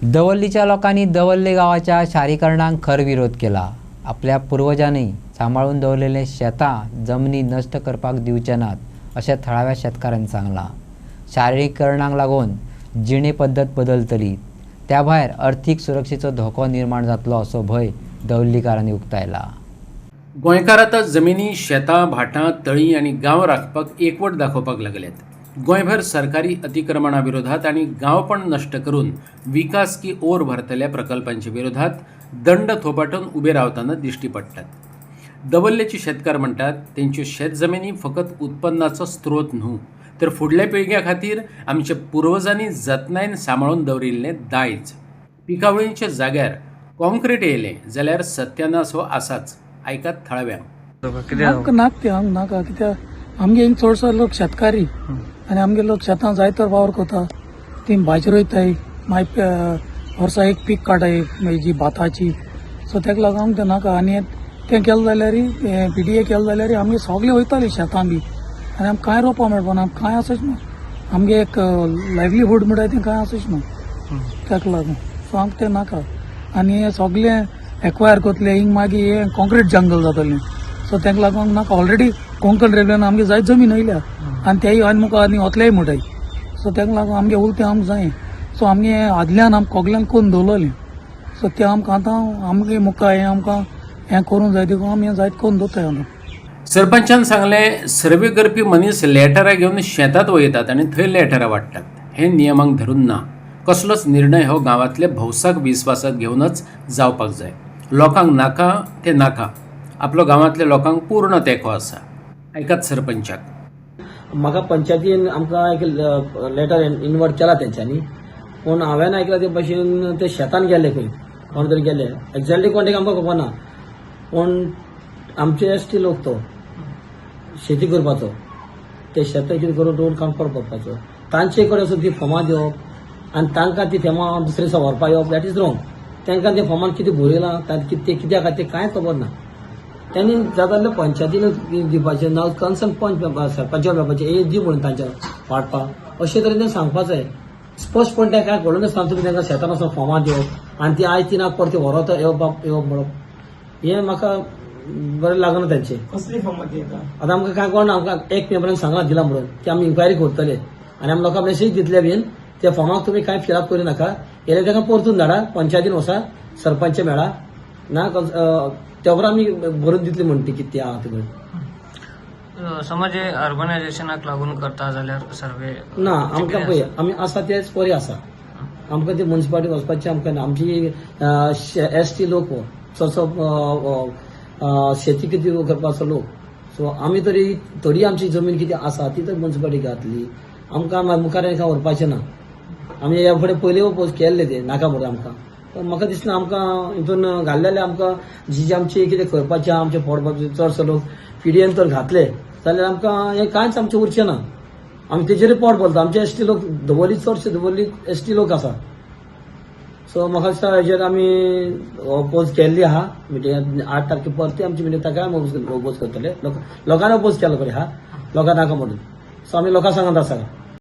दवल्लीच्या लोकांनी दवल्ले गावाच्या शारीकरणाक खर विरोध केला। आपल्या पूर्वजांनी सांभाळून दवरलेले शेतां जमनी नष्ट करपाक दिवचे नात अशें थळाव्या शेतकाऱ्यांनी सांगला। शारीकरणाक लागून जिणे पद्दत बदलतली, त्या भायर अर्थीक सुरक्षेचो धोको निर्माण जातलो असो भंय दवल्लीकारांनी उक्तायला। गोंयकार आतां जमिनी, शेतां, भाटां, तळी आनी गांव राखपाक एकवट दाखोवपाक लागल्यात। गोंयभर सरकारी अतिक्रमणा विरोधात आणि गांवपण नष्ट करून विकास की ओर भरतल्या प्रकल्पांच्या विरोधात दंड थोपाटून उबे रावताना दिश्टी पडटात। दवल्लेचे शेतकार म्हणटात तेंच्यो शेत जमिनी फकत उत्पन्नाचो स्त्रोत न्हू, तर फुडल्या पिळग्या खातीर आमच्या पुर्वजांनी जतनायेन सांबाळून दवरिल्लें दायज। पिकावळींच्या जाग्यार कॉन्क्रीट येयलें जाल्यार सत्यानाश हो आसाच। ऐकात थळाव्यांक। नाका कित्याक आमगे हिंग चडसो लोक शेतकारी आनी आमगे लोक शेतां जायतर वावर करता, ती भाजी रोयताय, मागीर वर्सा एक पीक काडटाय जी भाताची, सो तेका लागून आमकां तें नाका। आनी तें केलें जाल्यार PDA केलें जाल्यार आमगे सगळें वयतालीं शेतां बी, आनी आमकां कांय रोवपा मेळपाना, आमकां कांय आसूच ना, आमगे एक लायव्हलीहूड म्हणटाय तें कांय आसूच ना, तेका लागून सो आमकां तें नाका। आनी हें सगळें एक्वायर करतले हिंग मागीर हें कॉन्क्रीट जंगल जातलें, सो तेका लागून नाका। ऑलरेडी कोंकण रेल्वेन आमगे जायत जमीन येयल्या आनी तेय आनी मुखार आनी वतलेय म्हणटाय, सो तेका लागून आमगे उलतें आमकां जाय। सो आमगे आदल्यान आमकां कोगल्यान करून दवरलें, सो तें आमकां आतां आमगे मुखार हें आमकां हें करूंक जाय, देखून आमी हें जायत करून दवरताय आतां। सरपंचान सांगलें सर्वे करपी मनीस लेटरां घेवन शेतांत वयतात आनी थंय लेटरां वाडटात, हें नियमांक धरून ना। कसलोच निर्णय हो गांवांतले भौसाक विस्वासात घेवनच जावपाक जाय। लोकांक नाका तें नाका, आपलो गांवांतल्या लोकांक पूर्ण तेंको आसा। ऐकात सरपंचाक। म्हाका पंचायतीन आमकां एक लेटर इनवर्ट केला तेंच्यांनी, पूण हांवें आयकलां ते भाशेन ते शेतान गेले खंय कोण तरी गेले, एक्झॅक्टली कोण आमकां खबर ना, पूण आमचे ST लोक तो शेती करपाचो, ते शेतां कितें करून रोड काम करपाचो, तांचे कडेन वचून ती फॉर्मां दिवप आनी तांकां ती फॉर्मां दुसरे दिसा व्हरपा येवप, दॅट इज रॉंग। तांकां ते फॉर्मान कितें बरयलां ते कित्याक ते कांय खबर ना। त्यांनी जाताले पंचायतीन दिवपाचे ना, कन्सर्न पंच सरपंचा मेळपाचे हे दी म्हणून तांच्या वाटपाक, अशे तरेन तें सांगपाक जाय। स्पश्टपण तें कांय कळून नासतना तुमी तांकां शेतान वचून फॉर्मां दिवप आनी ती आयज तिनाक परती व्हरत येवप म्हणप, हें म्हाका बरें लागना तेंचें। कसली फॉर्मां दिता आतां आमकां कांय कळना, आमकां एक मेंबरान सांगला दिला म्हणून की आमी इन्क्वायरी करतले, आनी आमी लोकांक मेसेज दितले बीन त्या फॉर्माक तुमी कांय फिलअप करूं नाका, येयले ताका परतून धाडा, पंचायतीन वचा, सरपंच मेळा ना, तेवर आमी भरून दितली म्हणटा ती कितें आहा ते। समज हे अर्बनायझेशनाक लागून करता जाल्यार सर्वे ना, आमकां पळय आमी आसा तेच बरें आसा, आमकां ती म्युनिसिपालिटी वचपाचें आमकां ना। आमची ST लोक चडसो शेती कितें करपाचो लोक, सो आमी तरी थोडी आमची जमीन कितें आसा ती तर म्युनिसिपालिटी घातली, आमकां मुखार कांय व्हरपाचें ना। आमी ह्या फुडें पयलीं पोस्ट केल्ले ते नाका म्हणून आमकां, पण म्हाका दिसना आमकां हितून घाल्लेले आमकां जी आमची कितें करपाचें आमचें पडपाचें चडसो लोक PDAन तर घातले जाल्यार आमकां हें कांयच आमचें उरचें ना। आमी तेजेर पोट बोलता, आमचे ST लोक दवरली चडशे दवरली ST लोक आसा, सो म्हाका दिसता हेजेर आमी पोस्ट केल्ली आहा। मिटिंगान 8 तारखेक परती आमची मिटींग ताका ओपोज करतले, लोकांनी ओपोज केला बरें हा, लोकां नाका म्हणून, सो आमी लोकांक सांगत आसा।